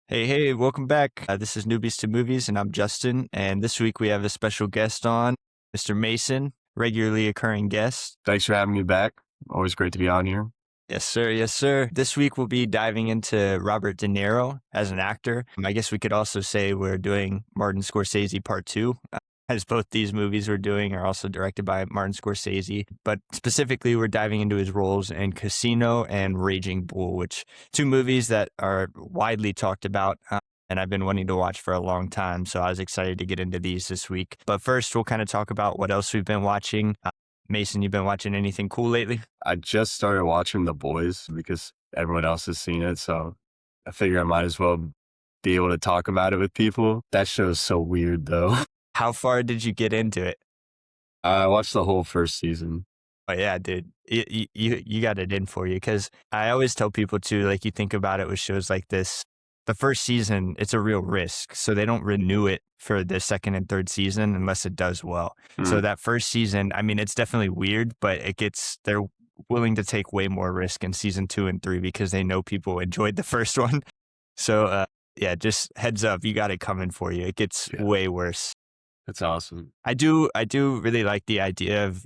Hey, welcome back. This is Newbies to Movies, and I'm Justin. And this week we have a special guest on, Mr. Mason, regularly occurring guest. Thanks for having me back. Always great to be on here. Yes, sir. Yes, sir. This week we'll be diving into Robert De Niro as an actor. I guess we could also say we're doing Martin Scorsese Part 2, as both these movies we're doing are also directed by Martin Scorsese. But specifically, we're diving into his roles in Casino and Raging Bull, which two movies that are widely talked about. And I've been wanting to watch for a long time. So I was excited to get into these this week. But first, we'll kind of talk about what else we've been watching. Mason, you been watching anything cool lately? I just started watching The Boys because everyone else has seen it. So I figure I might as well be able to talk about it with people. That show is so weird, though. How far did you get into it? I watched the whole first season. Oh, yeah, dude. You got it in for you. Because I always tell people, too, like you think about it with shows like this, the first season, it's a real risk. So they don't renew it for the second and third season unless it does well. So that first season, I mean, it's definitely weird, but they're willing to take way more risk in season 2 and 3 because they know people enjoyed the first one. So, yeah, just heads up, you got it coming for you. It gets way worse. That's awesome. I do really like the idea of,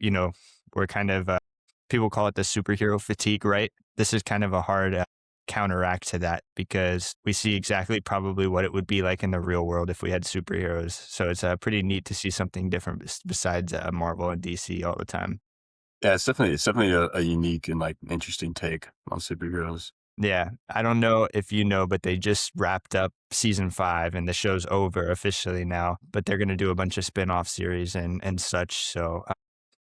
we're kind of, people call it the superhero fatigue, right? This is kind of a hard counteract to that because we see exactly probably what it would be like in the real world if we had superheroes. So it's pretty neat to see something different besides Marvel and DC all the time. Yeah, it's definitely a unique and interesting take on superheroes. Yeah, I don't know if you know, but they just wrapped up season 5 and the show's over officially now, but they're going to do a bunch of spin-off series and such. So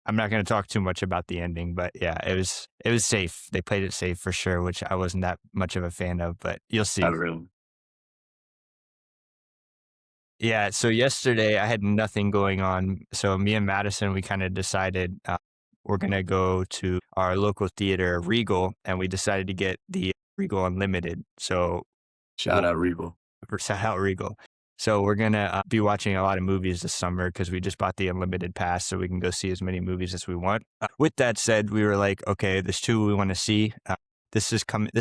I'm not going to talk too much about the ending, but yeah, it was safe. They played it safe for sure, which I wasn't that much of a fan of, but you'll see. Not really. Yeah, so yesterday I had nothing going on. So me and Madison, we kind of decided we're going to go to our local theater, Regal, and we decided to get the Regal Unlimited. So Shout out Regal. shout out Regal. So we're going to be watching a lot of movies this summer because we just bought the unlimited pass so we can go see as many movies as we want. With that said, we were like, okay, there's 2 we want to see. This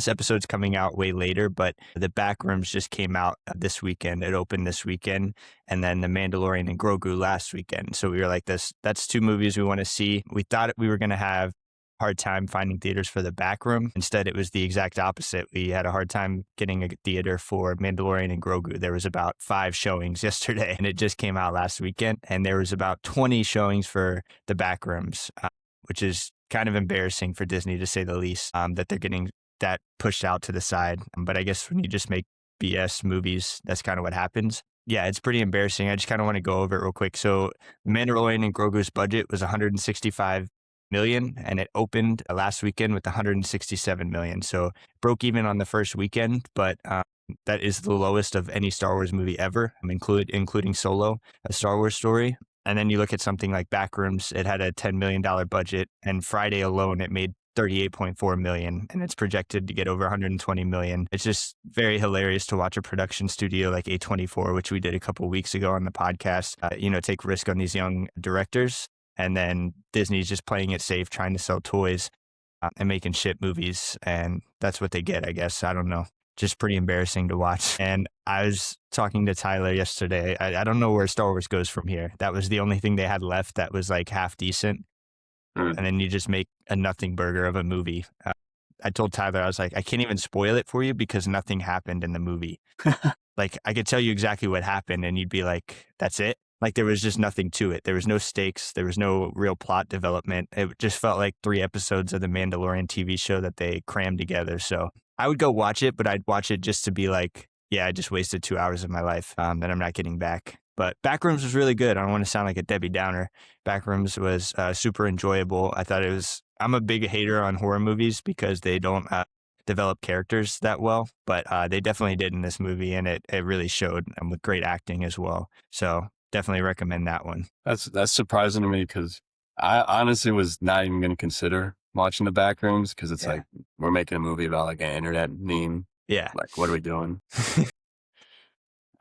episode's coming out way later, but The Backrooms just came out this weekend. It opened this weekend, and then The Mandalorian and Grogu last weekend. So we were like, that's 2 movies we want to see. We thought we were going to have hard time finding theaters for The Backroom. Instead, it was the exact opposite. We had a hard time getting a theater for Mandalorian and Grogu. There was about 5 showings yesterday, and it just came out last weekend. And there was about 20 showings for The Backrooms, which is kind of embarrassing for Disney, to say the least, that they're getting that pushed out to the side. But I guess when you just make BS movies, that's kind of what happens. Yeah, it's pretty embarrassing. I just kind of want to go over it real quick. So Mandalorian and Grogu's budget was 165 million, and it opened last weekend with 167 million. So broke even on the first weekend, but that is the lowest of any Star Wars movie ever, including Solo, a Star Wars story. And then you look at something like Backrooms, it had a $10 million budget, and Friday alone, it made 38.4 million, and it's projected to get over 120 million. It's just very hilarious to watch a production studio like A24, which we did a couple of weeks ago on the podcast, take risk on these young directors. And then Disney's just playing it safe, trying to sell toys and making shit movies. And that's what they get, I guess. I don't know. Just pretty embarrassing to watch. And I was talking to Tyler yesterday. I don't know where Star Wars goes from here. That was the only thing they had left that was like half decent. And then you just make a nothing burger of a movie. I told Tyler, I was like, I can't even spoil it for you because nothing happened in the movie. Like, I could tell you exactly what happened and you'd be like, that's it? Like, there was just nothing to it. There was no stakes. There was no real plot development. It just felt like 3 episodes of the Mandalorian TV show that they crammed together. So I would go watch it, but I'd watch it just to be like, yeah, I just wasted 2 hours of my life that I'm not getting back. But Backrooms was really good. I don't want to sound like a Debbie Downer. Backrooms was super enjoyable. I thought I'm a big hater on horror movies because they don't develop characters that well, but they definitely did in this movie, and it really showed, and with great acting as well. So definitely recommend that one. That's surprising to me because I honestly was not even going to consider watching The Backrooms because it's like we're making a movie about like an internet meme. Yeah. Like, what are we doing?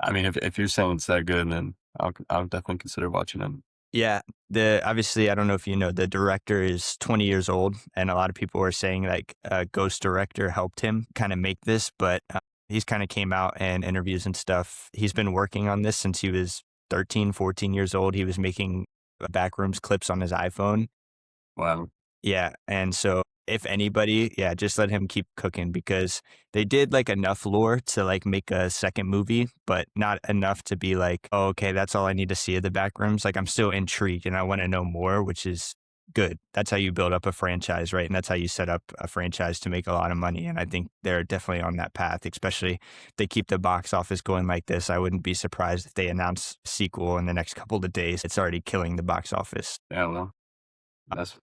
I mean, if you're saying it's that good, then I'll definitely consider watching it. Yeah, obviously, I don't know if you know, the director is 20 years old, and a lot of people are saying like a ghost director helped him kind of make this, but He's kind of came out in interviews and stuff. He's been working on this since he was 13, 14 years old. He was making backrooms clips on his iPhone. Wow. Yeah. And so if anybody, yeah, just let him keep cooking because they did like enough lore to like make a second movie, but not enough to be like, oh, okay, that's all I need to see of the backrooms. Like I'm still intrigued and I want to know more, which is good. That's how you build up a franchise, right? And that's how you set up a franchise to make a lot of money. And I think they're definitely on that path, especially if they keep the box office going like this. I wouldn't be surprised if they announce a sequel in the next couple of days. It's already killing the box office. Yeah, well, that's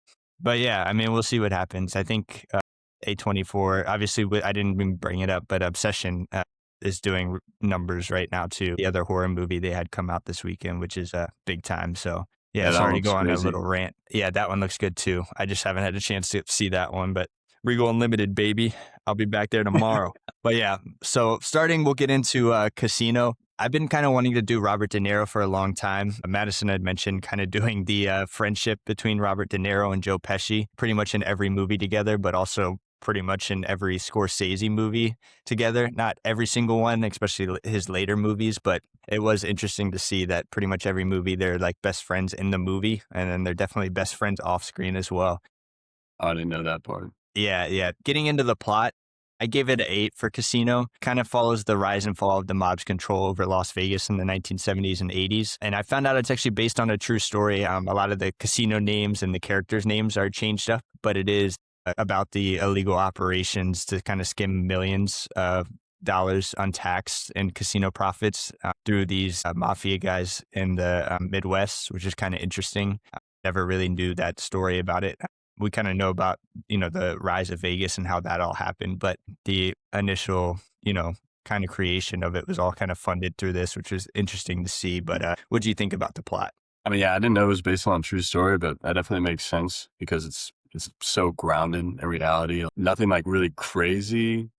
But yeah, I mean, we'll see what happens. I think A24, obviously, I didn't even bring it up, but Obsession is doing numbers right now too. The other horror movie they had come out this weekend, which is big time. So yeah, yeah, that sorry to looks go on a crazy. little rant. Yeah, that one looks good too. I just haven't had a chance to see that one, but Regal Unlimited, baby. I'll be back there tomorrow. But yeah, so starting, we'll get into Casino. I've been kind of wanting to do Robert De Niro for a long time. Madison had mentioned kind of doing the friendship between Robert De Niro and Joe Pesci pretty much in every movie together, but also pretty much in every Scorsese movie together. Not every single one, especially his later movies, but it was interesting to see that pretty much every movie, they're like best friends in the movie, and then they're definitely best friends off screen as well. Oh, I didn't know that part. Yeah, yeah. Getting into the plot, I gave it an 8 for Casino. Kind of follows the rise and fall of the mob's control over Las Vegas in the 1970s and 80s. And I found out it's actually based on a true story. A lot of the casino names and the characters' names are changed up, but it is about the illegal operations to kind of skim millions of dollars untaxed in casino profits through these mafia guys in the Midwest, which is kind of interesting. Never really knew that story about it. We kind of know about, the rise of Vegas and how that all happened, but the initial, kind of creation of it was all kind of funded through this, which was interesting to see. But what do you think about the plot? I mean, yeah, I didn't know it was based on a true story, but that definitely makes sense because it's so grounded in reality. Nothing like really crazy,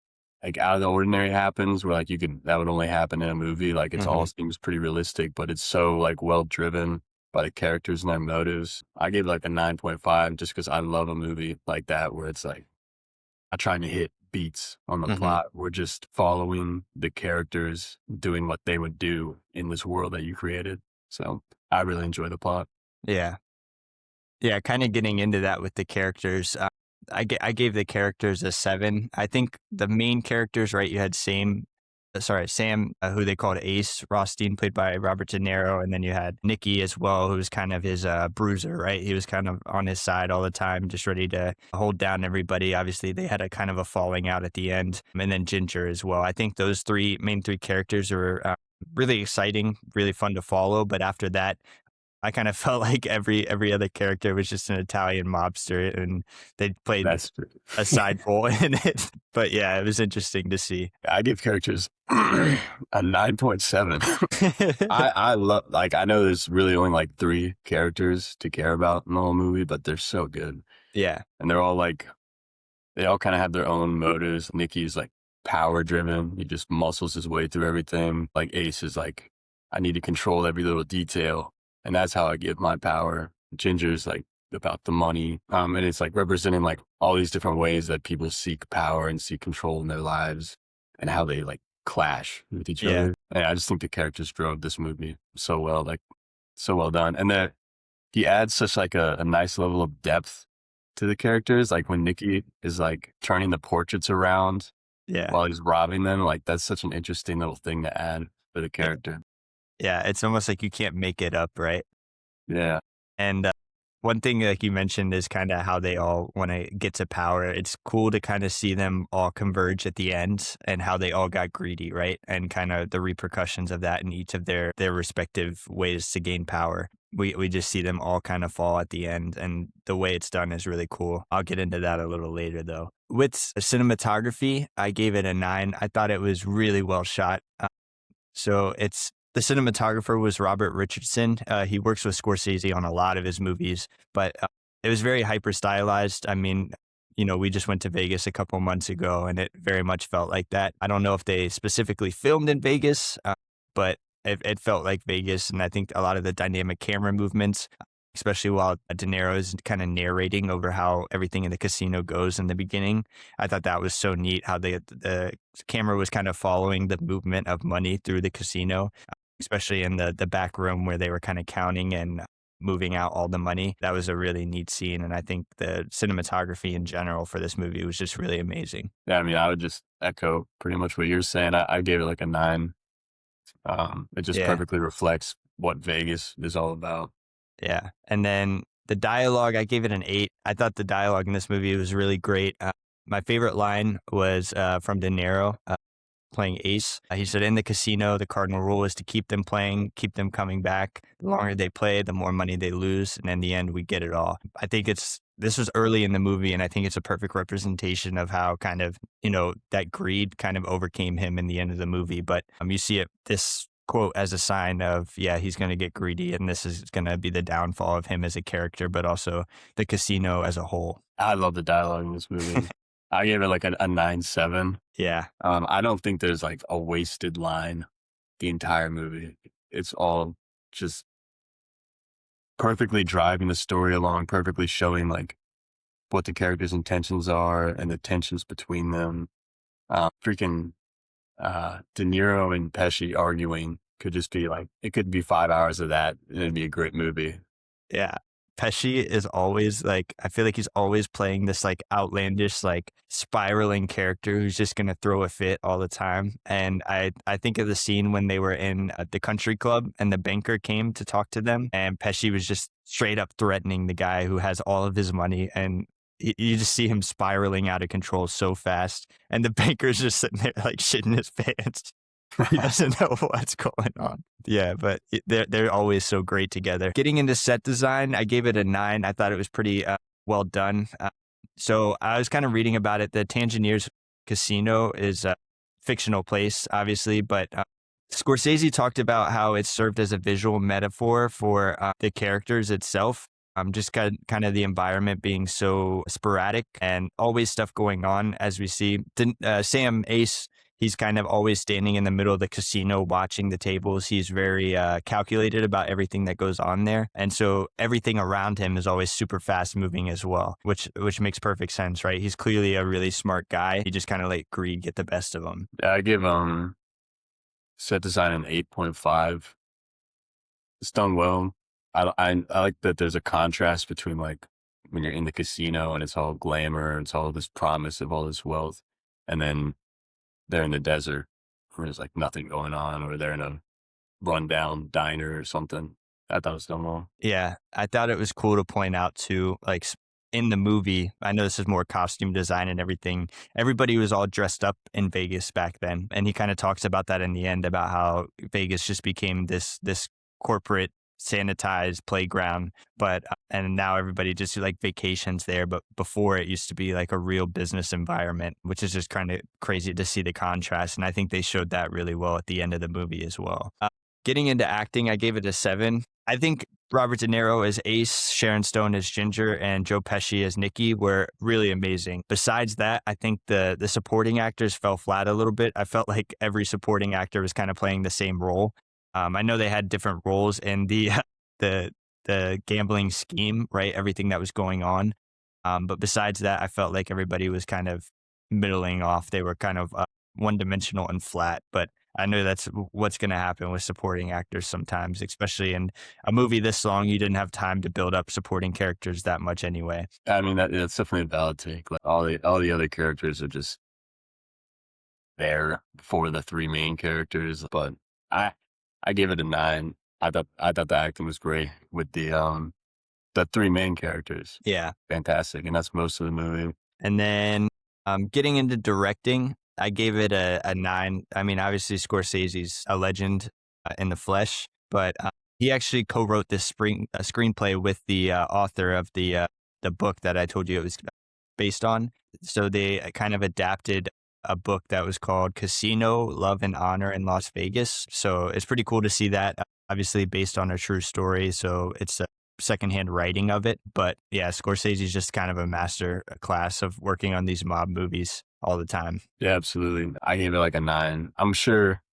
like out of the ordinary happens where like that would only happen in a movie. Like it's all seems pretty realistic, but it's so like well driven by the characters and their motives. I gave like a 9.5 just because I love a movie like that where it's like not trying to hit beats on the plot. We're just following the characters doing what they would do in this world that you created. So I really enjoy the plot. Yeah. Yeah, kind of getting into that with the characters. I gave the characters a 7. I think the main characters, right, you had Sam, who they called Ace Rothstein, played by Robert De Niro. And then you had Nicky as well, who was kind of his bruiser, right? He was kind of on his side all the time, just ready to hold down everybody. Obviously, they had a kind of a falling out at the end. And then Ginger as well. I think those main three characters were really exciting, really fun to follow. But after that, I kind of felt like every other character was just an Italian mobster and they played a side role in it. But yeah, it was interesting to see. I give characters a 9.7. I love, like, I know there's really only like 3 characters to care about in the whole movie, but they're so good. Yeah. And they're all like, they all kind of have their own motives. Nicky's like power driven. He just muscles his way through everything. Like Ace is like, I need to control every little detail. And that's how I give my power. Ginger's like about the money. And it's like representing like all these different ways that people seek power and seek control in their lives and how they like clash with each other. And I just think the characters drove this movie so well, like so well done. And that he adds such like a nice level of depth to the characters. Like when Nicky is like turning the portraits around while he's robbing them, like that's such an interesting little thing to add for the character. Yeah, it's almost like you can't make it up, right? Yeah. And one thing like you mentioned is kind of how they all want to get to power. It's cool to kind of see them all converge at the end and how they all got greedy, right? And kind of the repercussions of that in each of their respective ways to gain power. We just see them all kind of fall at the end, and the way it's done is really cool. I'll get into that a little later though. With cinematography, I gave it a 9. I thought it was really well shot. The cinematographer was Robert Richardson. He works with Scorsese on a lot of his movies, but it was very hyper stylized. I mean, we just went to Vegas a couple months ago and it very much felt like that. I don't know if they specifically filmed in Vegas, but it felt like Vegas. And I think a lot of the dynamic camera movements especially while De Niro is kind of narrating over how everything in the casino goes in the beginning. I thought that was so neat how the camera was kind of following the movement of money through the casino, especially in the back room where they were kind of counting and moving out all the money. That was a really neat scene. And I think the cinematography in general for this movie was just really amazing. Yeah, I mean, I would just echo pretty much what you're saying. I gave it like a 9. It just Yeah. perfectly reflects what Vegas is all about. Yeah. And then the dialogue, I gave it an 8. I thought the dialogue in this movie was really great. My favorite line was from De Niro playing Ace. He said, in the casino, the cardinal rule is to keep them playing, keep them coming back. The longer they play, the more money they lose. And in the end, we get it all. I think this was early in the movie, and I think it's a perfect representation of how kind of, that greed kind of overcame him in the end of the movie. But you see this quote as a sign of, yeah, he's going to get greedy, and this is going to be the downfall of him as a character, but also the casino as a whole. I love the dialogue in this movie. I gave it like a 9.7. Yeah. I don't think there's like a wasted line the entire movie. It's all just perfectly driving the story along, perfectly showing like what the characters' intentions are and the tensions between them. Freaking De Niro and Pesci arguing could just be like, it could be 5 hours of that and it'd be a great movie. Yeah. Pesci is always like, I feel like he's always playing this like outlandish, like spiraling character who's just going to throw a fit all the time. And I think of the scene when they were in the country club and the banker came to talk to them, and Pesci was just straight up threatening the guy who has all of his money, and you just see him spiraling out of control so fast. And the banker's just sitting there like shitting his pants. He doesn't know what's going on. Yeah, but they're always so great together. Getting into set design, I gave it a 9. I thought it was pretty well done. So I was kind of reading about it. The Tangiers Casino is a fictional place, obviously, but Scorsese talked about how it served as a visual metaphor for the characters itself. Just kind of the environment being so sporadic and always stuff going on, as we see. Sam Ace, he's kind of always standing in the middle of the casino watching the tables. He's very calculated about everything that goes on there. And so everything around him is always super fast moving as well, which makes perfect sense, right? He's clearly a really smart guy. He just kind of let greed get the best of him. Yeah, I give set design an 8.5. It's done well. I like that there's a contrast between like when you're in the casino and it's all glamour and it's all this promise of all this wealth, and then they're in the desert where there's like nothing going on, or they're in a rundown diner or something. I thought it was done well. Yeah, I thought it was cool to point out too, like in the movie, I know this is more costume design and everything. Everybody was all dressed up in Vegas back then. And he kind of talks about that in the end, about how Vegas just became this corporate sanitized playground, but and now everybody just like vacations there, but before it used to be like a real business environment, which is just kind of crazy to see the contrast. And I think they showed that really well at the end of the movie as well. Getting into acting, I gave it a 7. I think Robert De Niro as Ace, Sharon Stone as Ginger, and Joe Pesci as Nikki were really amazing. Besides that, I think the supporting actors fell flat a little bit. I felt like every supporting actor was kind of playing the same role. I know they had different roles in the gambling scheme, right? Everything that was going on. But besides that, I felt like everybody was kind of middling off. They were kind of one-dimensional and flat. But I know that's what's going to happen with supporting actors sometimes, especially in a movie this long. You didn't have time to build up supporting characters that much anyway. I mean, that's definitely a valid take. Like all the other characters are just there for the 3 main characters, but I gave it a 9. I thought the acting was great with the 3 main characters. Yeah. Fantastic. And that's most of the movie. And then getting into directing, I gave it a 9. I mean, obviously Scorsese's a legend in the flesh, but he actually co-wrote this screenplay with the author of the book that I told you it was based on. So they kind of adapted a book that was called Casino, Love and Honor in Las Vegas. So it's pretty cool to see that, obviously based on a true story. So it's a secondhand writing of it. But yeah, Scorsese's just kind of a master class of working on these mob movies all the time. Yeah, absolutely. I gave it like a 9. I'm sure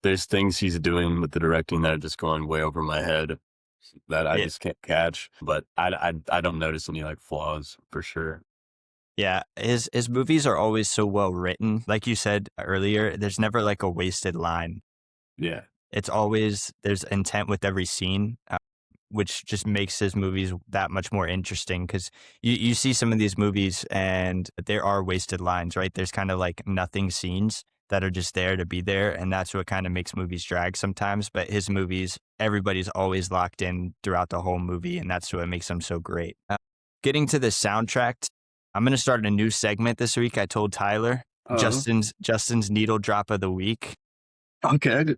there's things he's doing with the directing that are just going way over my head. that I Yeah, just can't catch. But I don't notice any like flaws for sure. yeah. His movies are always so well written. Like you said earlier, there's never like a wasted line. Yeah. It's always there's intent with every scene, which just makes his movies that much more interesting because you see some of these movies and there are wasted lines, right? There's kind of like nothing scenes that are just there to be there. And that's what kind of makes movies drag sometimes. But his movies, everybody's always locked in throughout the whole movie. And that's what makes them so great. Getting to the soundtrack, I'm going to start a new segment this week. I told Tyler Oh, Justin's needle drop of the week. okay.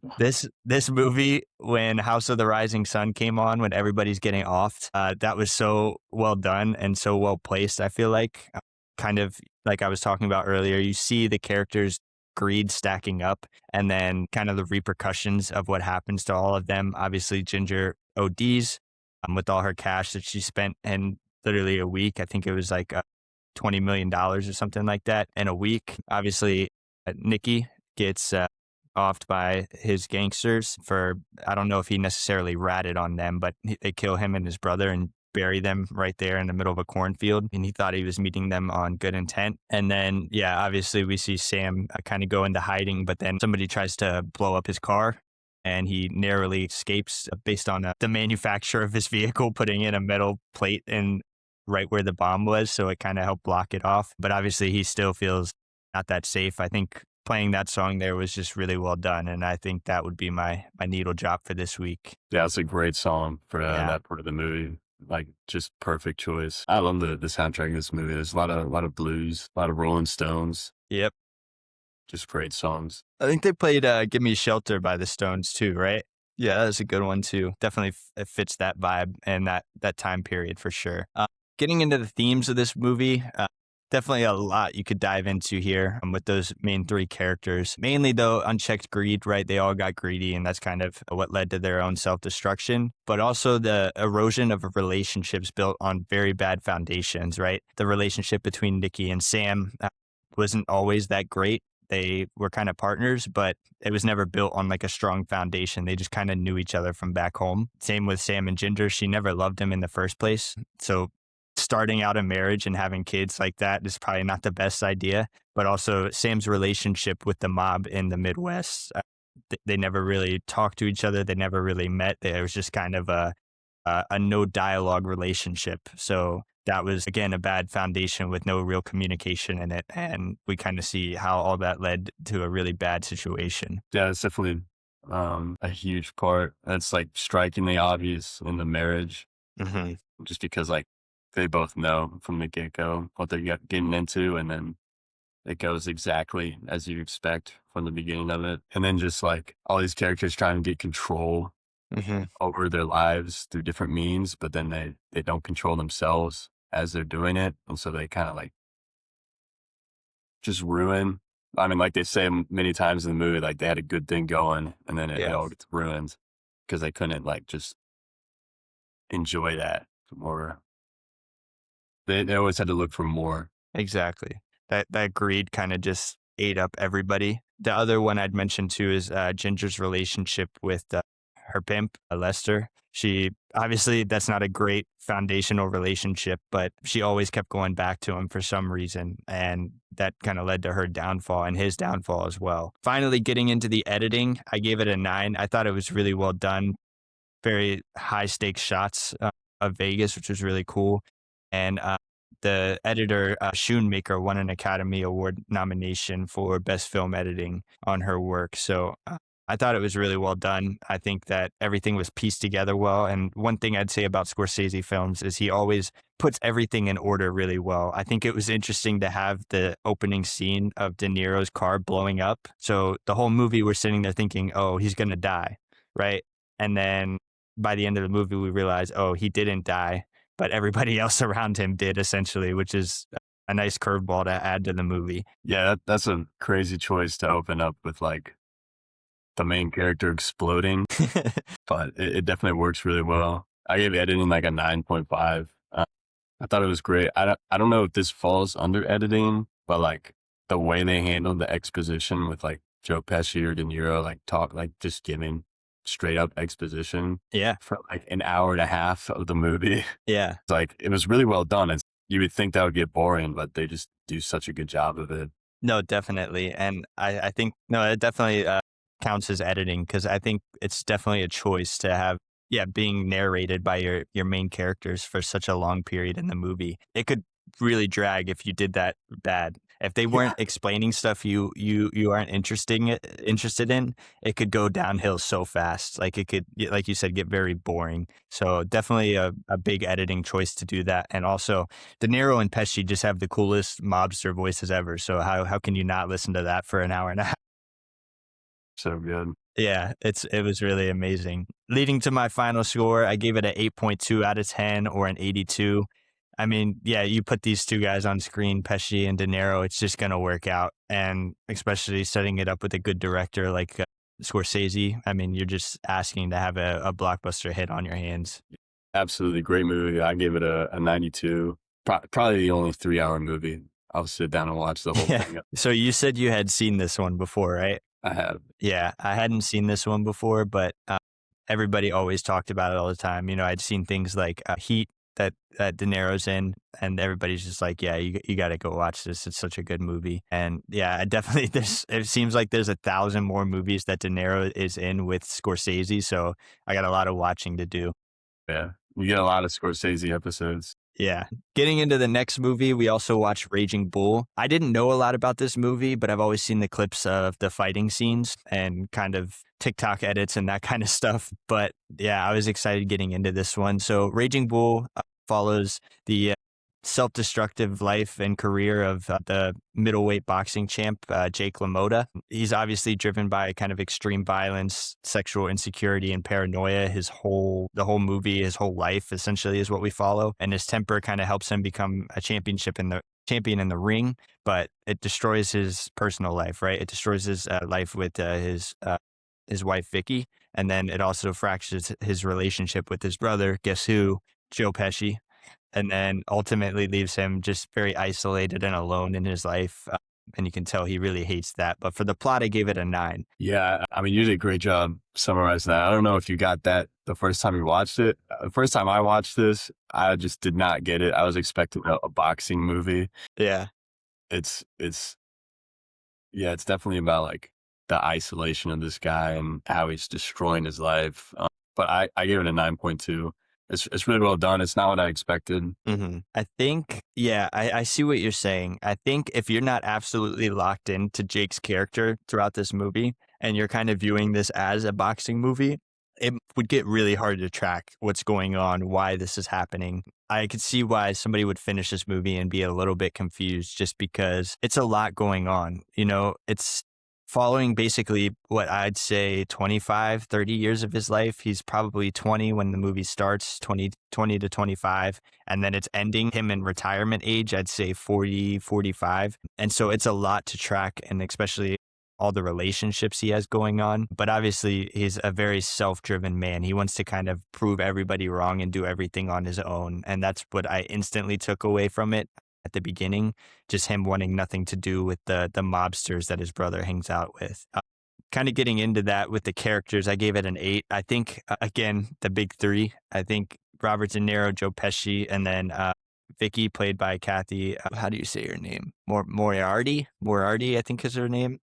This movie, when House of the Rising Sun came on, when everybody's getting offed, that was so well done and so well placed. I feel like, kind of like I was talking about earlier, you see the characters' greed stacking up, and then kind of the repercussions of what happens to all of them. Obviously, Ginger ODs with all her cash that she spent in literally a week. I think it was like $20 million or something like that in a week. Obviously, Nikki gets offed by his gangsters for, I don't know if he necessarily ratted on them, but they kill him and his brother and bury them right there in the middle of a cornfield. And he thought he was meeting them on good intent. And then, yeah, obviously we see Sam kind of go into hiding, but then somebody tries to blow up his car and he narrowly escapes based on the manufacturer of his vehicle putting in a metal plate in right where the bomb was. So it kind of helped block it off. But obviously he still feels not that safe. I think playing that song there was just really well done. And I think that would be my needle drop for this week. Yeah, it's a great song for Yeah. that part of the movie. Like, just perfect choice. I love the soundtrack of this movie. There's a lot of blues, a lot of Rolling Stones, Yep. just great songs. I think they played Give Me Shelter by the Stones too, right? Yeah, that was a good one too. Definitely it fits that vibe and that time period for sure. Getting into the themes of this movie, definitely a lot you could dive into here with those main three characters. Mainly though, unchecked greed, right? They all got greedy and that's kind of what led to their own self-destruction, but also the erosion of relationships built on very bad foundations, right? The relationship between Nikki and Sam wasn't always that great. They were kind of partners, but it was never built on like a strong foundation. They just kind of knew each other from back home. Same with Sam and Ginger. She never loved him in the first place. So starting out a marriage and having kids like that is probably not the best idea. But also Sam's relationship with the mob in the Midwest, they never really talked to each other. They never really met. It was just kind of a no dialogue relationship. So that was again a bad foundation with no real communication in it, and we kind of see how all that led to a really bad situation. Yeah, it's definitely a huge part. That's like strikingly obvious in the marriage, Hmm. just because like they both know from the get go what they're getting into, and then it goes exactly as you expect from the beginning of it. And then just like all these characters trying to get control Hmm. over their lives through different means, but then they don't control themselves as they're doing it, and so they kind of like just ruin. I mean, like they say many times in the movie, like they had a good thing going, and then it Yeah, all gets ruined because they couldn't like just enjoy that, or they always had to look for more. exactly. That greed kind of just ate up everybody. The other one I'd mention too is Ginger's relationship with her pimp, Lester. She obviously that's not a great foundational relationship, but she always kept going back to him for some reason. And that kind of led to her downfall and his downfall as well. Finally, getting into the editing, I gave it a 9. I thought it was really well done. Very high stakes shots of Vegas, which was really cool. And the editor, Schoonmaker, won an Academy Award nomination for Best Film Editing on her work. So I thought it was really well done. I think that everything was pieced together well. And one thing I'd say about Scorsese films is he always puts everything in order really well. I think it was interesting to have the opening scene of De Niro's car blowing up. So the whole movie, we're sitting there thinking, oh, he's going to die, right? And then by the end of the movie, we realize, oh, he didn't die, but everybody else around him did essentially, which is a nice curveball to add to the movie. Yeah, that's a crazy choice to open up with like the main character exploding, but it definitely works really well. I gave editing like a 9.5. I thought it was great. I don't know if this falls under editing, but like the way they handled the exposition with like Joe Pesci or De Niro, like talk, like just giving straight up exposition Yeah. for like an hour and a half of the movie. Yeah. It's like, it was really well done. You would think that would get boring, but they just do such a good job of it. No, definitely. And I think, no, it definitely counts as editing because I think it's definitely a choice to have, yeah, being narrated by your main characters for such a long period in the movie. It could really drag if you did that bad. If they Yeah. weren't explaining stuff you aren't interested in, it could go downhill so fast. Like it could, like you said, get very boring. So definitely a big editing choice to do that. And also, De Niro and Pesci just have the coolest mobster voices ever. So how can you not listen to that for an hour and a half? So good. Yeah, it was really amazing. Leading to my final score, I gave it an 8.2 out of 10 or an 82. I mean, yeah, you put these two guys on screen, Pesci and De Niro, it's just going to work out. And especially setting it up with a good director like Scorsese. I mean, you're just asking to have a blockbuster hit on your hands. Absolutely great movie. I gave it a 92. Probably the only 3-hour movie. I'll sit down and watch the whole Yeah. thing. So you said you had seen this one before, right? I have. Yeah, I hadn't seen this one before, but everybody always talked about it all the time. You know, I'd seen things like Heat that De Niro's in, and everybody's just like, yeah, you got to go watch this. It's such a good movie. And yeah, I definitely, it seems like there's 1,000 more movies that De Niro is in with Scorsese. So I got a lot of watching to do. Yeah. You get a lot of Scorsese episodes. Yeah. Getting into the next movie, we also watched Raging Bull. I didn't know a lot about this movie, but I've always seen the clips of the fighting scenes and kind of TikTok edits and that kind of stuff. But yeah, I was excited getting into this one. So Raging Bull follows the self-destructive life and career of the middleweight boxing champ, Jake LaMotta. He's obviously driven by kind of extreme violence, sexual insecurity, and paranoia. The whole movie, his whole life essentially is what we follow. And his temper kind of helps him become a champion in the ring, but it destroys his personal life, right? It destroys his life with his wife, Vicky. And then it also fractures his relationship with his brother, guess who? Joe Pesci, and then ultimately leaves him just very isolated and alone in his life. And you can tell he really hates that. But for the plot, I gave it a 9. Yeah. I mean, you did a great job summarizing that. I don't know if you got that the first time you watched it. The first time I watched this, I just did not get it. I was expecting a boxing movie. Yeah. It's definitely about like the isolation of this guy and how he's destroying his life. But I gave it a 9.2. It's really well done. It's not what I expected. Mm-hmm. I think, yeah, I see what you're saying. I think if you're not absolutely locked into Jake's character throughout this movie and you're kind of viewing this as a boxing movie, it would get really hard to track what's going on, why this is happening. I could see why somebody would finish this movie and be a little bit confused just because it's a lot going on. You know, it's following basically what I'd say 25, 30 years of his life. He's probably 20 when the movie starts, 20 to 25. And then it's ending him in retirement age, I'd say 40, 45. And so it's a lot to track, and especially all the relationships he has going on. But obviously, he's a very self-driven man. He wants to kind of prove everybody wrong and do everything on his own. And that's what I instantly took away from it at the beginning, just him wanting nothing to do with the mobsters that his brother hangs out with. Kind of getting into that with the characters, I gave it an 8. I think, again, the big three, I think Robert De Niro, Joe Pesci, and then Vicky, played by Kathy, how do you say her name? Moriarty, I think is her name.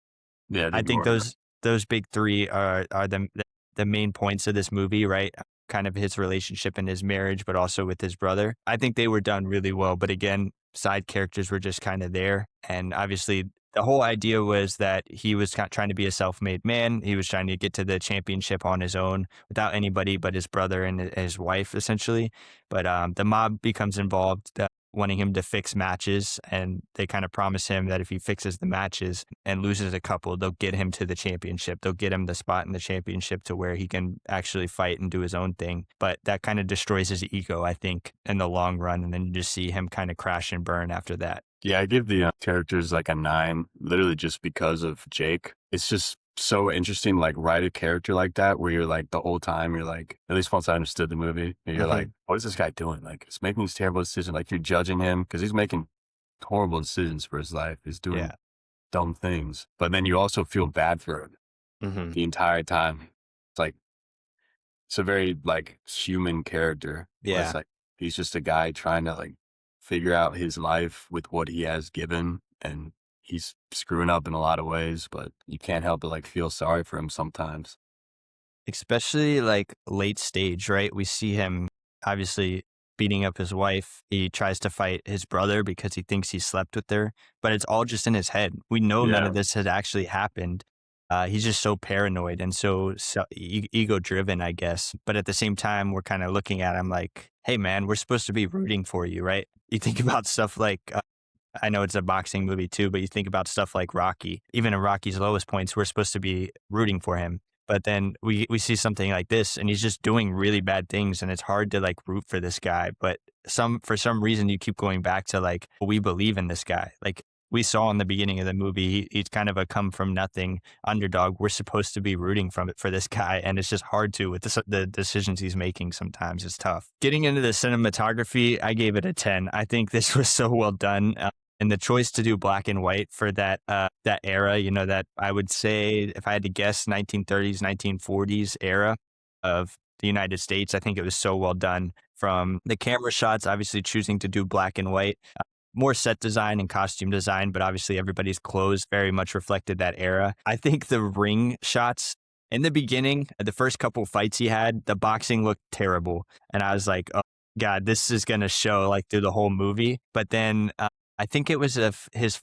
Yeah, I think those big three are the main points of this movie, right? Kind of his relationship and his marriage, but also with his brother. I think they were done really well. But again, side characters were just kind of there. And obviously, the whole idea was that he was trying to be a self-made man. He was trying to get to the championship on his own without anybody but his brother and his wife, essentially. But the mob becomes involved, wanting him to fix matches, and they kind of promise him that if he fixes the matches and loses a couple, they'll get him to the championship. They'll get him the spot in the championship to where he can actually fight and do his own thing. But that kind of destroys his ego, I think, in the long run. And then you just see him kind of crash and burn after that. Yeah, I give the characters like a 9, literally just because of Jake. It's just so interesting, like write a character like that where you're like the whole time you're like, at least once I understood the movie, you're like, what is this guy doing? Like, he's making these terrible decisions. Like, you're judging him because he's making horrible decisions for his life. He's doing dumb things. But then you also feel bad for him the entire time. It's like, it's a very like human character. Where it's Yeah. like he's just a guy trying to like figure out his life with what he has given, and he's screwing up in a lot of ways, but you can't help but like feel sorry for him sometimes. Especially like late stage, right? We see him obviously beating up his wife. He tries to fight his brother because he thinks he slept with her, but it's all just in his head. We know none Yeah. of this has actually happened. He's just so paranoid and so ego driven, I guess. But at the same time, we're kind of looking at him like, hey, man, we're supposed to be rooting for you, right? You think about stuff like I know it's a boxing movie too, but you think about stuff like Rocky. Even in Rocky's lowest points, we're supposed to be rooting for him. But then we see something like this and he's just doing really bad things and it's hard to like root for this guy. But for some reason you keep going back to like, we believe in this guy. Like we saw in the beginning of the movie, he's kind of a come from nothing underdog. We're supposed to be rooting from it for this guy. And it's just hard to with the decisions he's making. Sometimes it's tough. Getting into the cinematography, I gave it a 10. I think this was so well done. And the choice to do black and white for that era, you know, that I would say, if I had to guess, 1930s, 1940s era of the United States, I think it was so well done. From the camera shots, obviously choosing to do black and white, more set design and costume design, but obviously everybody's clothes very much reflected that era. I think the ring shots in the beginning, the first couple fights he had, the boxing looked terrible, and I was like, oh God, this is going to show like through the whole movie. But then I think it was his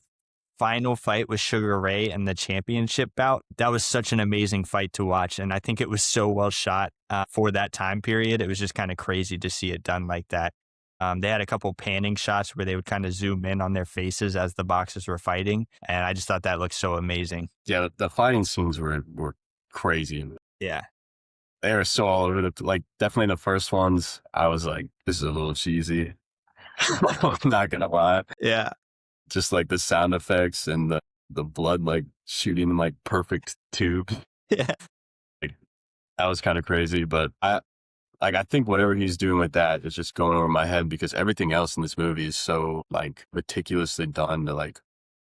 final fight with Sugar Ray in the championship bout. That was such an amazing fight to watch. And I think it was so well shot for that time period. It was just kind of crazy to see it done like that. They had a couple panning shots where they would kind of zoom in on their faces as the boxers were fighting. And I just thought that looked so amazing. Yeah, the fighting scenes were crazy. Yeah. They were so all over like definitely the first ones. I was like, this is a little cheesy. I'm not gonna lie. Yeah. Just like the sound effects and the blood like shooting in like perfect tube. Yeah. Like, that was kind of crazy, but I think whatever he's doing with that is just going over my head because everything else in this movie is so like meticulously done to like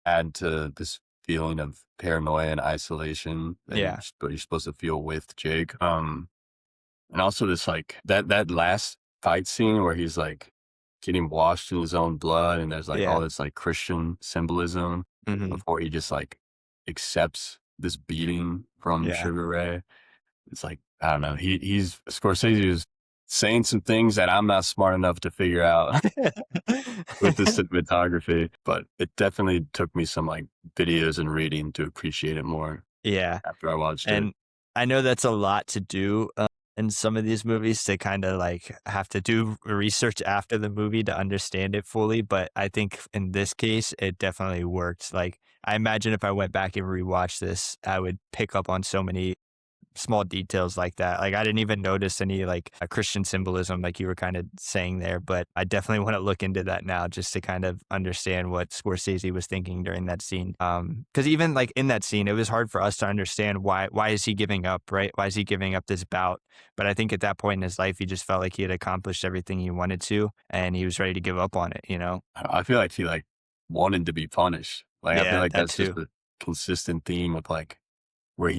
add to this feeling of paranoia and isolation that Yeah. you're supposed to feel with Jake. And also this like that last fight scene where he's like getting washed in his own blood and there's like Yeah. all this like Christian symbolism Hmm. before he just like accepts this beating from Yeah. Sugar Ray. It's like, I don't know. He's Scorsese is saying some things that I'm not smart enough to figure out with the cinematography, but it definitely took me some like videos and reading to appreciate it more Yeah. after I watched it. And I know that's a lot to do in some of these movies to kind of like have to do research after the movie to understand it fully. But I think in this case, it definitely worked. Like, I imagine if I went back and rewatched this, I would pick up on so many small details like that. Like I didn't even notice any like a Christian symbolism like you were kind of saying there, but I definitely want to look into that now just to kind of understand what Scorsese was thinking during that scene. Because even like in that scene, it was hard for us to understand why is he giving up, right? Why is he giving up this bout? But I think at that point in his life, he just felt like he had accomplished everything he wanted to, and he was ready to give up on it. You know? I feel like he like wanted to be punished. Like I feel Yeah, like that that's just too. a consistent theme of like where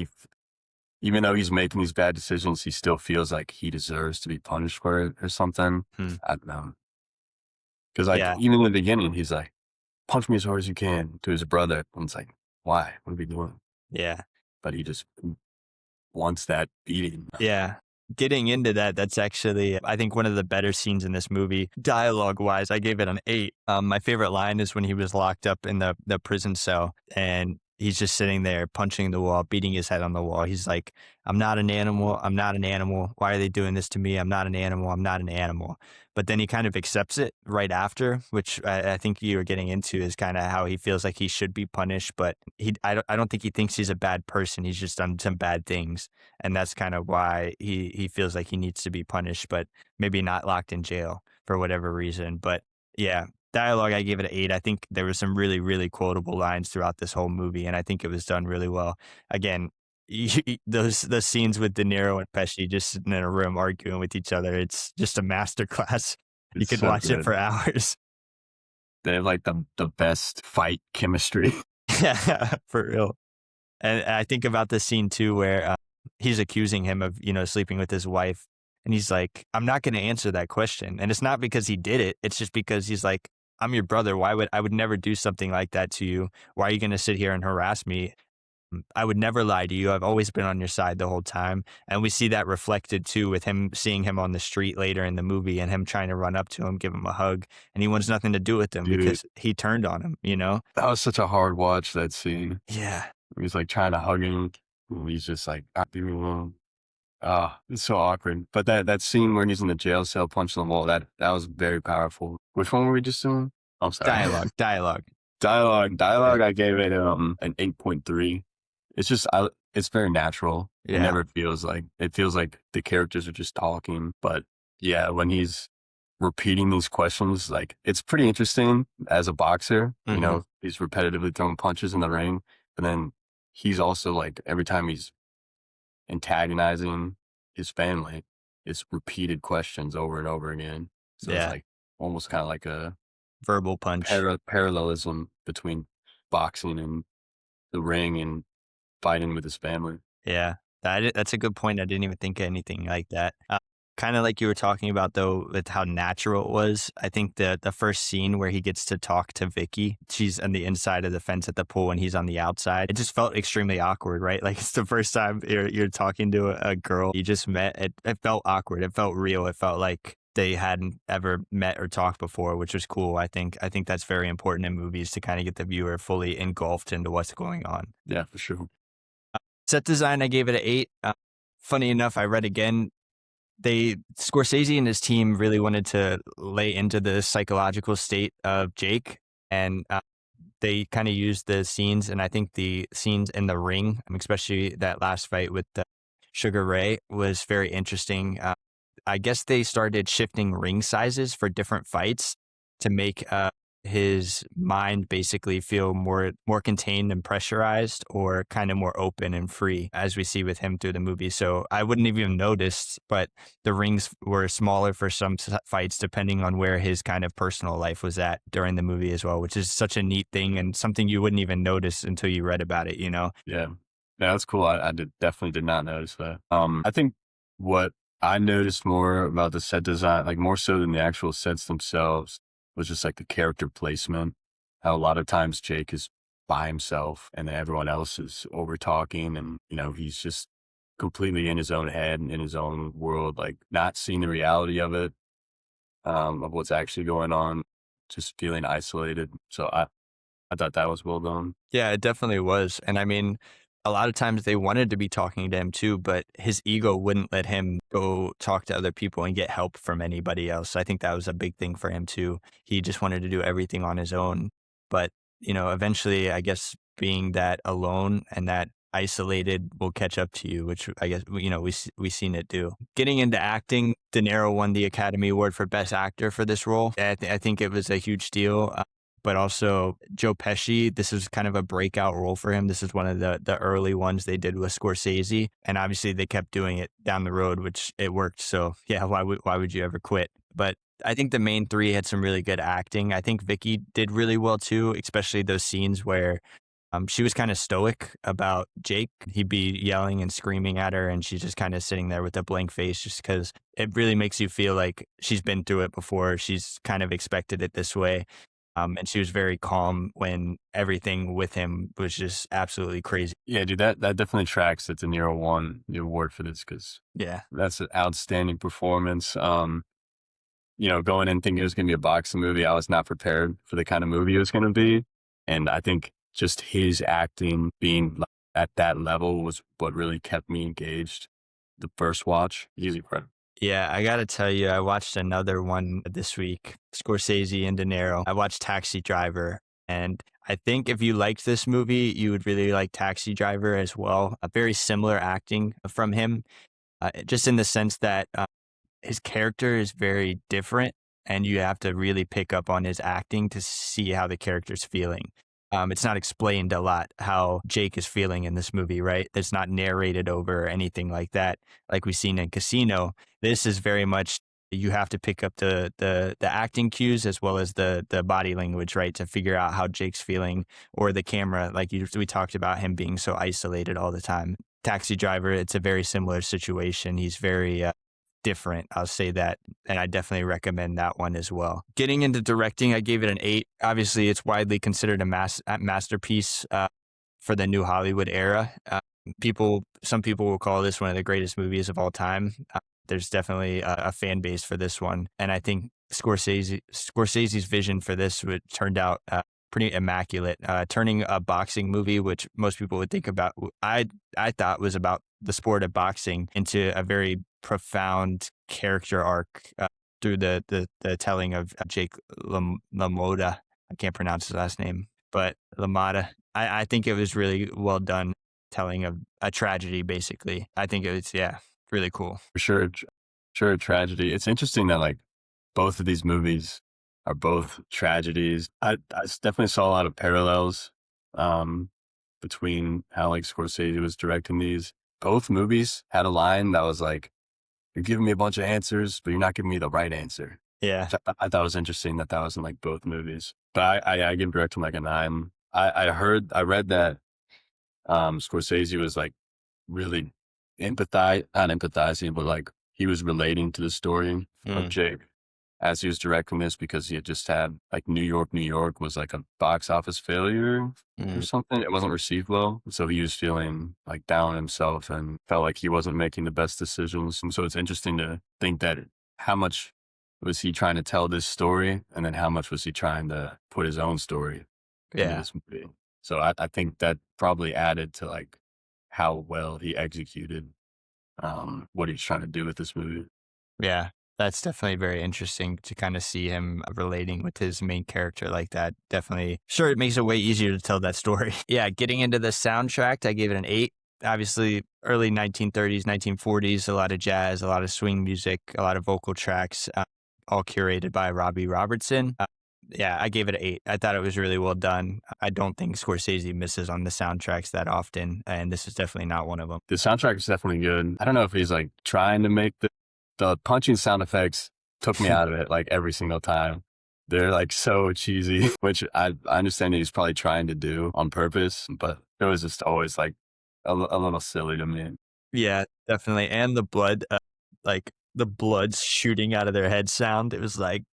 even though he's making these bad decisions, he still feels like he deserves to be punished for it or something. Hmm. I don't know. Because like Yeah, even in the beginning, he's like, punch me as hard as you can to his brother. And it's like, why? What are we doing? yeah. But he just wants that beating. Yeah. Getting into that, that's actually, I think, one of the better scenes in this movie. Dialogue wise, I gave it an 8. My favorite line is when he was locked up in the prison cell and he's just sitting there punching the wall, beating his head on the wall. He's like, I'm not an animal. I'm not an animal. Why are they doing this to me? I'm not an animal. I'm not an animal. But then he kind of accepts it right after, which I think you were getting into is kind of how he feels like he should be punished. But I don't think he thinks he's a bad person. He's just done some bad things. And that's kind of why he feels like he needs to be punished, but maybe not locked in jail for whatever reason. But yeah, dialogue, I gave it an 8. I think there were some really, really quotable lines throughout this whole movie, and I think it was done really well. Again, those scenes with De Niro and Pesci just sitting in a room arguing with each other, it's just a masterclass. You It's could so watch it good. for hours. They have like the best fight chemistry. Yeah, for real. And I think about the scene too where he's accusing him of, sleeping with his wife. And he's like, I'm not going to answer that question. And it's not because he did it. It's just because he's like, I'm your brother. I would never do something like that to you? Why are you going to sit here and harass me? I would never lie to you. I've always been on your side the whole time. And we see that reflected too with him seeing him on the street later in the movie and him trying to run up to him, give him a hug. And he wants nothing to do with him Dude, because he turned on him? that was such a hard watch, that scene. Yeah. He's like trying to hug him. And he's just like, leave me alone. Ah, it's so awkward. But that scene where he's in the jail cell punching the wall, that was very powerful. Which one were we just doing? I'm sorry. Dialogue. Dialogue. I gave it an 8.3. It's just, it's very natural. Yeah. It never feels like the characters are just talking. But yeah, when he's repeating these questions, like, it's pretty interesting as a boxer. Mhm. He's repetitively throwing punches in the ring, but then he's also like, every time he's antagonizing his family, it's repeated questions over and over again. So Yeah. it's like almost kind of like a Verbal punch. parallelism between boxing and the ring and fighting with his family. Yeah, that's a good point. I didn't even think of anything like that. Kind of like you were talking about though, with how natural it was. I think the first scene where he gets to talk to Vicky, she's on the inside of the fence at the pool and he's on the outside. It just felt extremely awkward, right? Like it's the first time you're talking to a girl you just met. It felt awkward. It felt real. It felt like they hadn't ever met or talked before, which was cool. I think that's very important in movies to kind of get the viewer fully engulfed into what's going on. Yeah, for sure. Set design, I gave it an 8. Funny enough, I read again, Scorsese and his team really wanted to lay into the psychological state of Jake, and they kind of used the scenes, and I think the scenes in the ring, especially that last fight with Sugar Ray, was very interesting. I guess they started shifting ring sizes for different fights to make his mind basically feel more contained and pressurized, or kind of more open and free, as we see with him through the movie. So I wouldn't have even noticed, but the rings were smaller for some fights depending on where his kind of personal life was at during the movie as well, which is such a neat thing and something you wouldn't even notice until you read about it. Yeah, that's cool. I definitely did not notice that. I think what I noticed more about the set design, like more so than the actual sets themselves, was just like the character placement. How a lot of times Jake is by himself and everyone else is over talking, and he's just completely in his own head and in his own world, like not seeing the reality of it, of what's actually going on, just feeling isolated. So I thought that was well done. Yeah, it definitely was. And I mean, a lot of times they wanted to be talking to him too, but his ego wouldn't let him go talk to other people and get help from anybody else. I think that was a big thing for him too. He just wanted to do everything on his own. But, eventually, I guess being that alone and that isolated will catch up to you, which I guess, we seen it do. Getting into acting, De Niro won the Academy Award for Best Actor for this role. I think it was a huge deal. But also Joe Pesci, this is kind of a breakout role for him. This is one of the early ones they did with Scorsese. And obviously they kept doing it down the road, which it worked. So yeah, why would you ever quit? But I think the main three had some really good acting. I think Vicky did really well too, especially those scenes where she was kind of stoic about Jake. He'd be yelling and screaming at her, and she's just kind of sitting there with a blank face, just because it really makes you feel like she's been through it before. She's kind of expected it this way. And she was very calm when everything with him was just absolutely crazy. Yeah, dude, that definitely tracks that De Niro won the award for this, because Yeah. that's an outstanding performance. Going in thinking it was going to be a boxing movie, I was not prepared for the kind of movie it was going to be. And I think just his acting being at that level was what really kept me engaged the first watch. He's incredible. Yeah, I gotta tell you, I watched another one this week, Scorsese and De Niro. I watched Taxi Driver, and I think if you liked this movie, you would really like Taxi Driver as well. A very similar acting from him, just in the sense that his character is very different, and you have to really pick up on his acting to see how the character's feeling. It's not explained a lot how Jake is feeling in this movie, right? It's not narrated over or anything like that, like we've seen in Casino. This is very much, you have to pick up the acting cues as well as the body language, right, to figure out how Jake's feeling, or the camera, like we talked about him being so isolated all the time. Taxi Driver, it's a very similar situation. He's very different. I'll say that. And I definitely recommend that one as well. Getting into directing, I gave it an 8. Obviously, it's widely considered a masterpiece for the new Hollywood era. Some people will call this one of the greatest movies of all time. There's definitely a fan base for this one. And I think Scorsese's vision for this turned out pretty immaculate. Turning a boxing movie, which most people would think about, I thought was about the sport of boxing, into a very profound character arc through the telling of Jake LaMotta. I can't pronounce his last name, but LaMotta. I think it was really well done, telling of a tragedy, basically. I think it was, really cool. For sure, tragedy. It's interesting that like both of these movies are both tragedies. I definitely saw a lot of parallels between how like Scorsese was directing these. Both movies had a line that was like, "You're giving me a bunch of answers, but you're not giving me the right answer." Yeah. I thought it was interesting that was in like both movies. But I give directing like a 9. I read that Scorsese was like really not empathizing, but like he was relating to the story of Jake as he was directing this, because he had just had like New York was like a box office failure or something. It wasn't received well. So he was feeling like down on himself and felt like he wasn't making the best decisions. And so it's interesting to think that how much was he trying to tell this story, and then how much was he trying to put his own story into this movie. So I think that probably added to like how well he executed what he's trying to do with this movie. Yeah, that's definitely very interesting to kind of see him relating with his main character like that. Definitely. Sure, it makes it way easier to tell that story. Yeah, getting into the soundtrack, I gave it an 8. Obviously, early 1930s, 1940s, a lot of jazz, a lot of swing music, a lot of vocal tracks, all curated by Robbie Robertson. I gave it an 8. I thought it was really well done. I don't think Scorsese misses on the soundtracks that often, and this is definitely not one of them. The soundtrack is definitely good. I don't know if he's like trying to make the punching sound effects took me out of it like every single time. They're like so cheesy, which I understand he's probably trying to do on purpose, but it was just always like a little silly to me. Yeah, definitely. And the blood, like the blood's shooting out of their head sound. It was like,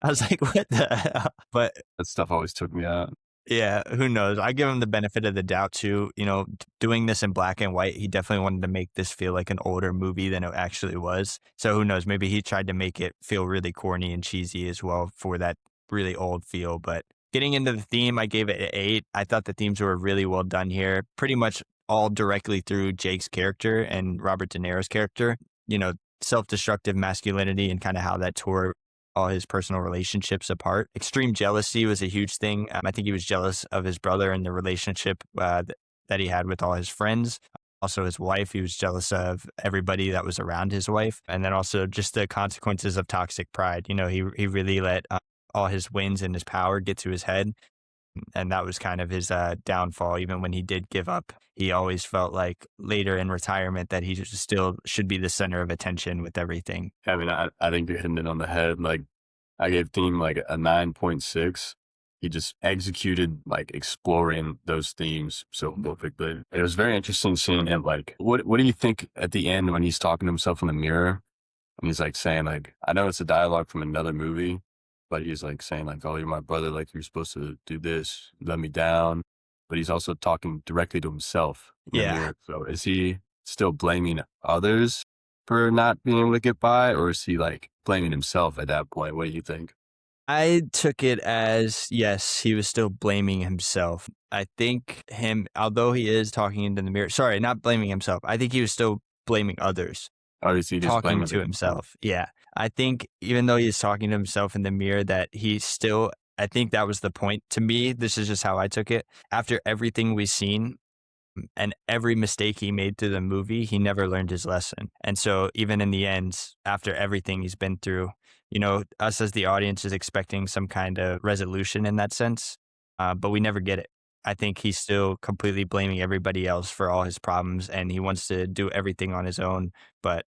I was like, what the hell? But That stuff always took me out. yeah, who knows? I give him the benefit of the doubt too. Doing this in black and white, he definitely wanted to make this feel like an older movie than it actually was. So who knows? Maybe he tried to make it feel really corny and cheesy as well for that really old feel. But getting into the theme, I gave it an 8. I thought the themes were really well done here. Pretty much all directly through Jake's character and Robert De Niro's character. Self-destructive masculinity and kind of how that tore all his personal relationships apart. Extreme jealousy was a huge thing. I think he was jealous of his brother and the relationship that he had with all his friends. Also his wife, he was jealous of everybody that was around his wife. And then also just the consequences of toxic pride. He really let all his wins and his power get to his head. And that was kind of his downfall. Even when he did give up, he always felt like later in retirement that he still should be the center of attention with everything. I mean, I think you're hitting it on the head. Like, I gave theme like a 9.6. He just executed like exploring those themes so perfectly. It was very interesting seeing him. Like, what do you think at the end when he's talking to himself in the mirror? And he's like saying like, I know it's a dialogue from another movie, but he's like saying like, "Oh, you're my brother. Like you're supposed to do this. You let me down." But he's also talking directly to himself in the mirror. So is he still blaming others for not being able to get by, or is he like blaming himself at that point? What do you think? I took it as, yes, he was still blaming himself. I think although he is talking into the mirror, sorry, not blaming himself. I think he was still blaming others. Or is he just talking blaming to himself. Yeah. I think even though he's talking to himself in the mirror, that I think that was the point. To me, this is just how I took it. After everything we've seen and every mistake he made through the movie, he never learned his lesson. And so even in the end, after everything he's been through, us as the audience is expecting some kind of resolution in that sense, but we never get it. I think he's still completely blaming everybody else for all his problems, and he wants to do everything on his own, but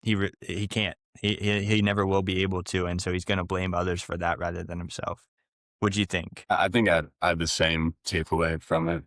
he can't. He never will be able to, and so he's going to blame others for that rather than himself. What do you think? I think I had the same takeaway from it.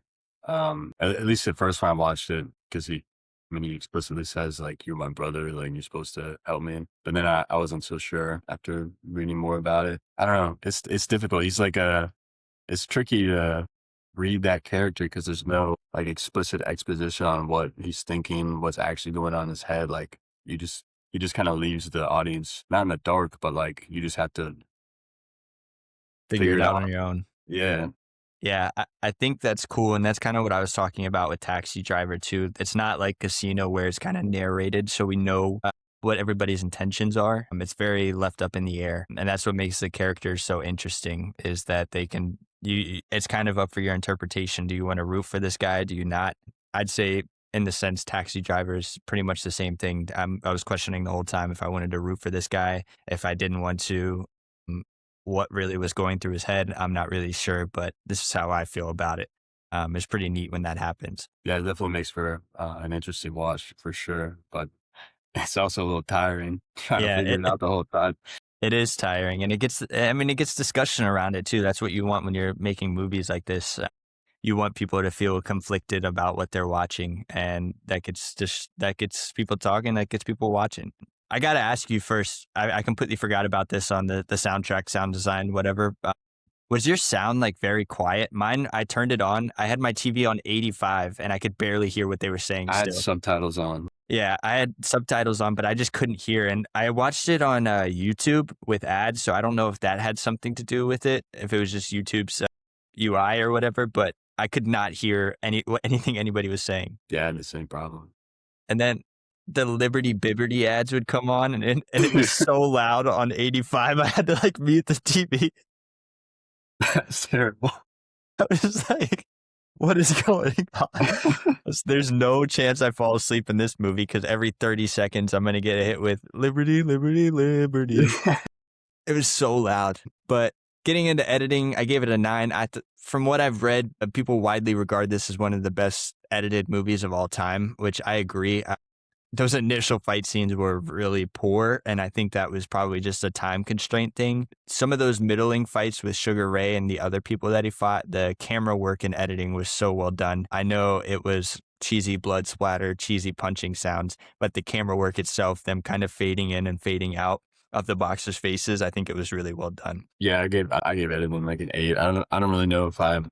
At least the first time I watched it, because he explicitly says like, "You're my brother, like you're supposed to help me." But then I wasn't so sure after reading more about it. I don't know. It's difficult. It's tricky to read that character because there's no like explicit exposition on what he's thinking, what's actually going on in his head. Like you just he just kind of leaves the audience not in the dark, but like you just have to Figure figure it it out out. on your own. Yeah, Yeah, I think that's cool, and that's kind of what I was talking about with Taxi Driver too. It's not like Casino where it's kind of narrated, so we know what everybody's intentions are. It's very left up in the air, and that's what makes the characters so interesting. Is that they can you? It's kind of up for your interpretation. Do you want to root for this guy? Do you not? I'd say, in the sense, Taxi Driver is pretty much the same thing. I was questioning the whole time if I wanted to root for this guy, if I didn't want to. What really was going through his head, I'm not really sure, but this is how I feel about it. It's pretty neat when that happens. yeah, it definitely makes for an interesting watch for sure. But it's also a little tiring trying to Yeah, figure it out the whole time. it is tiring, and it gets discussion around it too. That's what you want when you're making movies like this. You want people to feel conflicted about what they're watching, and that gets people talking, that gets people watching. I got to ask you first. I completely forgot about this on the soundtrack, sound design, whatever. Was your sound like very quiet? Mine, I turned it on. I had my TV on 85 and I could barely hear what they were saying I had still. subtitles on. Yeah, I had subtitles on, but I just couldn't hear. And I watched it on YouTube with ads. So I don't know if that had something to do with it, if it was just YouTube's UI or whatever, but I could not hear anything anybody was saying. Yeah, I had the same problem. And then the Liberty Bibberty ads would come on and it was so loud on 85. I had to like mute the TV. That's terrible. I was like, what is going on? There's no chance I fall asleep in this movie because every 30 seconds I'm going to get hit with Liberty, Liberty, Liberty. It was so loud. But getting into editing, I gave it a 9. From what I've read, people widely regard this as one of the best edited movies of all time, which I agree. Those initial fight scenes were really poor, and I think that was probably just a time constraint thing. Some of those middling fights with Sugar Ray and the other people that he fought, the camera work and editing was so well done. I know it was cheesy blood splatter, cheesy punching sounds, but the camera work itself, them kind of fading in and fading out of the boxers' faces, I think it was really well done. Yeah, I gave editing like an 8. I don't really know if I have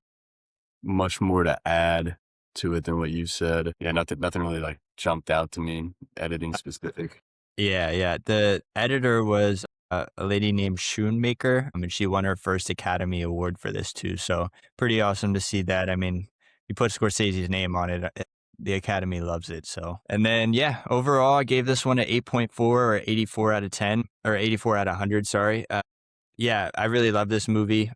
much more to add to it than what you said. Yeah, nothing really like jumped out to me, editing specific. Yeah. The editor was a lady named Schoonmaker. And she won her first Academy Award for this too. So pretty awesome to see that. I mean, you put Scorsese's name on it, the Academy loves it. So, and then yeah, overall, I gave this one an 8.4 or 84 out of 10 or 84 out of 100. Sorry. Yeah, I really love this movie.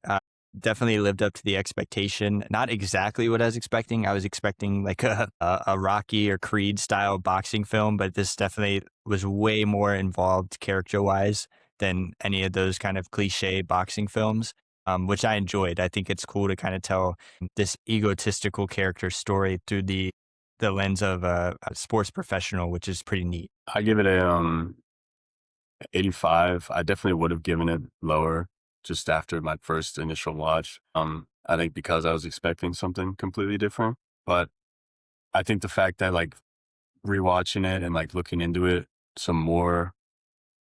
Definitely lived up to the expectation. Not exactly what I was expecting. I was expecting like a Rocky or Creed style boxing film, but this definitely was way more involved character wise than any of those kind of cliche boxing films, which I enjoyed. I think it's cool to kind of tell this egotistical character story through the lens of a sports professional, which is pretty neat. I give it a 85. I definitely would have given it lower just after my first initial watch. I think because I was expecting something completely different. But I think the fact that like rewatching it and like looking into it some more,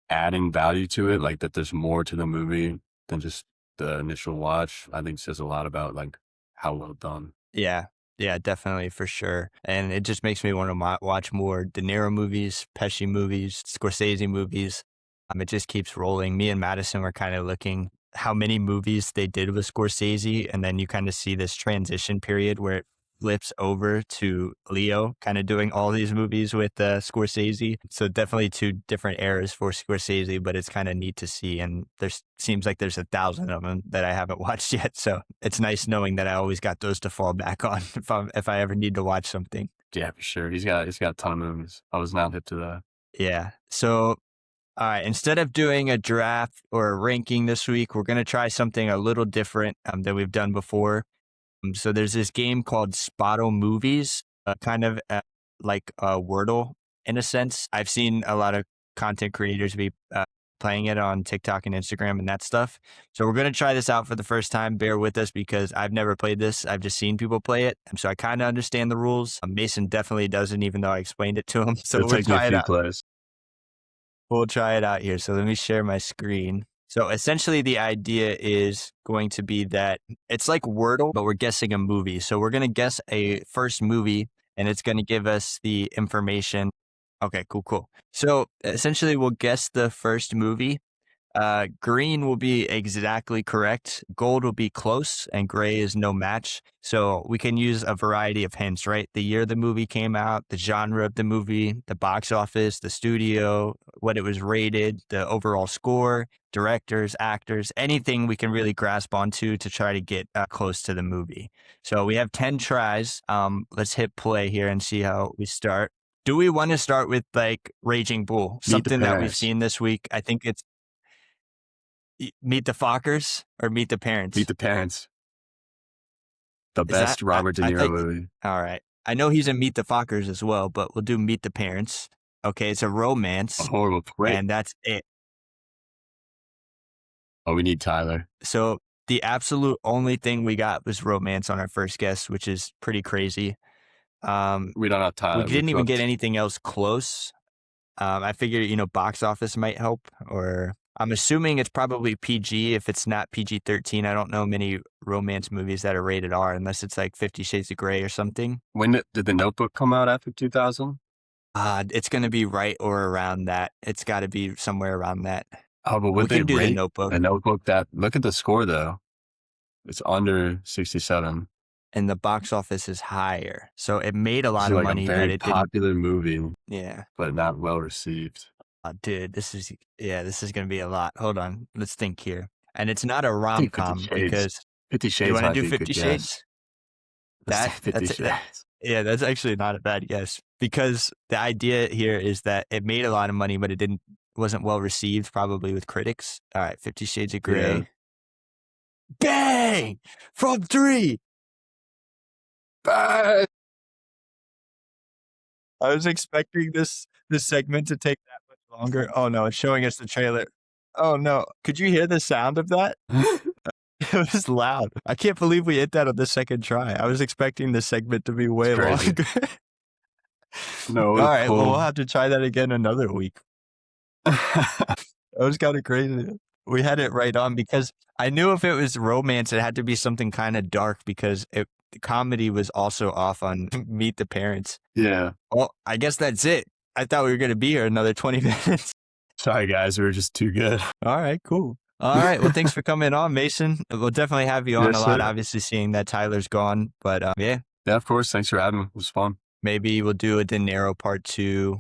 adding value to it, like that there's more to the movie than just the initial watch, I think says a lot about like how well done. Yeah, definitely for sure. And it just makes me want to watch more De Niro movies, Pesci movies, Scorsese movies. It just keeps rolling. Me and Madison were kind of looking how many movies they did with Scorsese, and then you kind of see this transition period where it flips over to Leo kind of doing all these movies with Scorsese. So definitely two different eras for Scorsese, but it's kind of neat to see. And there's seems like there's 1,000 of them that I haven't watched yet. So it's nice knowing that I always got those to fall back on if I ever need to watch something. Yeah, for sure. He's got a ton of movies. I was not hip to that. Yeah. So all right, instead of doing a draft or a ranking this week, we're going to try something a little different than we've done before. So there's this game called Spotto Movies, kind of like Wordle in a sense. I've seen a lot of content creators be playing it on TikTok and Instagram and that stuff. So we're going to try this out for the first time. Bear with us because I've never played this. I've just seen people play it. So I kind of understand the rules. Mason definitely doesn't, even though I explained it to him. So It'll we'll take me a try it few out. plays. We'll try it out here. So let me share my screen. So essentially the idea is going to be that it's like Wordle, but we're guessing a movie. So we're going to guess a first movie and it's going to give us the information. Okay, cool. So essentially we'll guess the first movie. Green will be exactly correct. Gold will be close and gray is no match. So we can use a variety of hints, right? The year the movie came out, the genre of the movie, the box office, the studio, what it was rated, the overall score, directors, actors, anything we can really grasp onto to try to get close to the movie. So we have 10 tries. Let's hit play here and see how we start. Do we want to start with like Raging Bull? Something that we've seen this week. I think it's Meet the Fockers or Meet the Parents? Meet the Parents. The best Robert De Niro movie. All right. I know he's in Meet the Fockers as well, but we'll do Meet the Parents. Okay, it's a romance. A horrible play. And that's it. Oh, we need Tyler. So the absolute only thing we got was romance on our first guess, which is pretty crazy. We don't have Tyler. We didn't even get anything else close. I figured, box office might help, or I'm assuming it's probably PG. If it's not PG-13, I don't know many romance movies that are rated R unless it's like 50 Shades of Grey or something. When did The Notebook come out after 2000? It's going to be right or around that. It's got to be somewhere around that. Oh, but we can do The Notebook. The Notebook, look at the score though. It's under 67. And the box office is higher. So it made a lot of money. A very popular movie. Yeah. But not well received. Dude, this is going to be a lot. Hold on. Let's think here. And it's not a rom-com because 50 Shades. You want to do 50 Shades? That's that's actually not a bad guess because the idea here is that it made a lot of money, but it wasn't well received probably with critics. All right. 50 Shades of Grey. Yeah. Bang! From 3. Bang! I was expecting this segment to take that much longer. Oh no, it's showing us the trailer. Oh no. Could you hear the sound of that? It was loud. I can't believe we hit that on the second try. I was expecting this segment to be way longer. No. All right, well, we'll have to try that again another week. That was kind of crazy. We had it right on because I knew if it was romance, it had to be something kind of dark because the comedy was also off on Meet the Parents. Yeah. Well, I guess that's it. I thought we were going to be here another 20 minutes. Sorry, guys. We were just too good. All right, cool. All right. Well, thanks for coming on, Mason. We'll definitely have you on a lot, obviously, seeing that Tyler's gone. But yeah. Yeah, of course. Thanks for having me. It was fun. Maybe we'll do a De Niro part 2,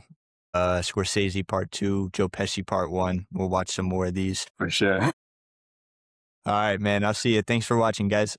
Scorsese part 2, Joe Pesci part 1. We'll watch some more of these. For sure. All right, man. I'll see you. Thanks for watching, guys.